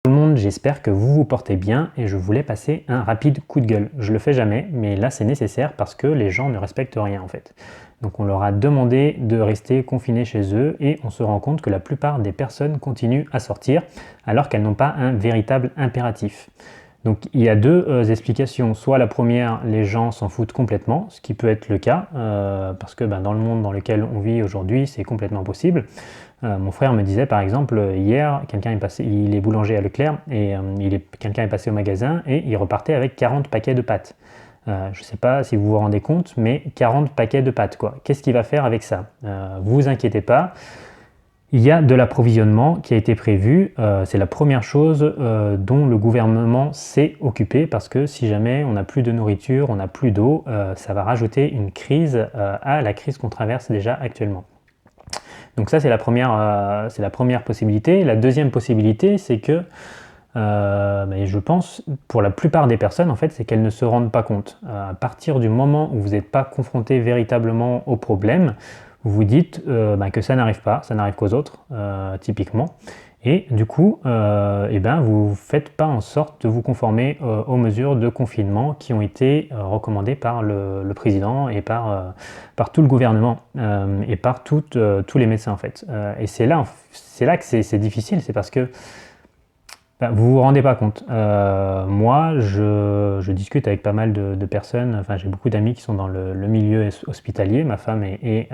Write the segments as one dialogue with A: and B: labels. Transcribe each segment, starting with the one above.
A: Tout le monde, j'espère que vous vous portez bien et je voulais passer un rapide coup de gueule. Je le fais jamais, mais là c'est nécessaire parce que les gens ne respectent rien en fait. Donc on leur a demandé de rester confinés chez eux et on se rend compte que la plupart des personnes continuent à sortir alors qu'elles n'ont pas un véritable impératif. Donc il y a deux explications. Soit la première, les gens s'en foutent complètement, ce qui peut être le cas, parce que dans le monde dans lequel on vit aujourd'hui, c'est complètement possible. Mon frère me disait par exemple, hier, quelqu'un est passé, il est boulanger à Leclerc, et quelqu'un est passé au magasin et il repartait avec 40 paquets de pâtes. Je ne sais pas si vous vous rendez compte, mais 40 paquets de pâtes, quoi. Qu'est-ce qu'il va faire avec ça? Vous inquiétez pas, il y a de l'approvisionnement qui a été prévu, c'est la première chose dont le gouvernement s'est occupé parce que si jamais on n'a plus de nourriture, on n'a plus d'eau, ça va rajouter une crise à la crise qu'on traverse déjà actuellement. Donc ça c'est la première possibilité. La deuxième possibilité c'est que je pense pour la plupart des personnes en fait c'est qu'elles ne se rendent pas compte. À partir du moment où vous n'êtes pas confronté véritablement au problème, vous vous dites que ça n'arrive pas, ça n'arrive qu'aux autres, typiquement. Et du coup, vous ne faites pas en sorte de vous conformer aux mesures de confinement qui ont été recommandées par le président et par tout le gouvernement et par tous les médecins en fait. Et c'est là que c'est difficile, c'est parce que vous vous rendez pas compte. Moi, je discute avec pas mal de personnes, enfin j'ai beaucoup d'amis qui sont dans le milieu hospitalier, ma femme est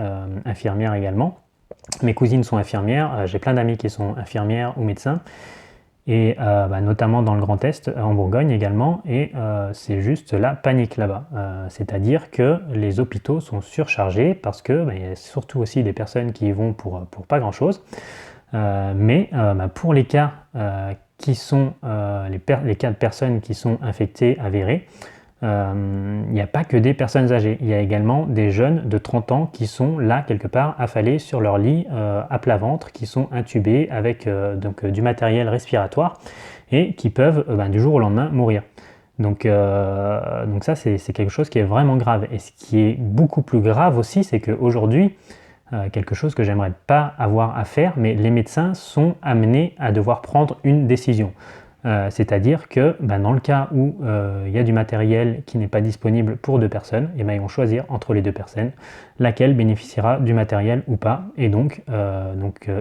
A: infirmière également. Mes cousines sont infirmières, j'ai plein d'amis qui sont infirmières ou médecins, et notamment dans le Grand Est, en Bourgogne également, et c'est juste la panique là-bas. C'est-à-dire que les hôpitaux sont surchargés parce que il y a surtout aussi des personnes qui y vont pour pas grand-chose. Pour les cas qui sont les cas de personnes qui sont infectées, avérées, il n'y a pas que des personnes âgées, il y a également des jeunes de 30 ans qui sont là quelque part affalés sur leur lit à plat ventre, qui sont intubés avec du matériel respiratoire et qui peuvent du jour au lendemain mourir. Donc ça c'est quelque chose qui est vraiment grave. Et ce qui est beaucoup plus grave aussi, c'est qu'aujourd'hui, quelque chose que j'aimerais pas avoir à faire, mais les médecins sont amenés à devoir prendre une décision. C'est-à-dire que dans le cas où il y a du matériel qui n'est pas disponible pour deux personnes, ils vont choisir entre les deux personnes laquelle bénéficiera du matériel ou pas, et donc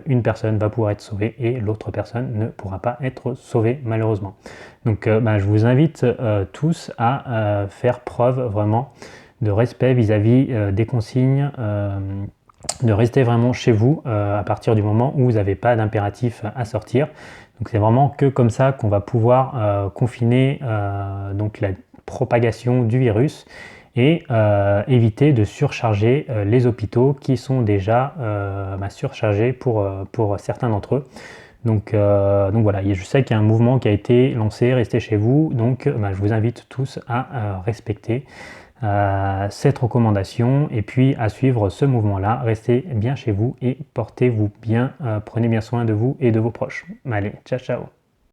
A: une personne va pouvoir être sauvée et l'autre personne ne pourra pas être sauvée malheureusement. Donc je vous invite tous à faire preuve vraiment de respect vis-à-vis des consignes, de rester vraiment chez vous à partir du moment où vous n'avez pas d'impératif à sortir. Donc c'est vraiment que comme ça qu'on va pouvoir confiner la propagation du virus et éviter de surcharger les hôpitaux qui sont déjà surchargés pour certains d'entre eux. Donc voilà, je sais qu'il y a un mouvement qui a été lancé, restez chez vous, donc je vous invite tous à respecter cette recommandation et puis à suivre ce mouvement-là. Restez bien chez vous et portez-vous bien, prenez bien soin de vous et de vos proches. Allez, ciao ciao!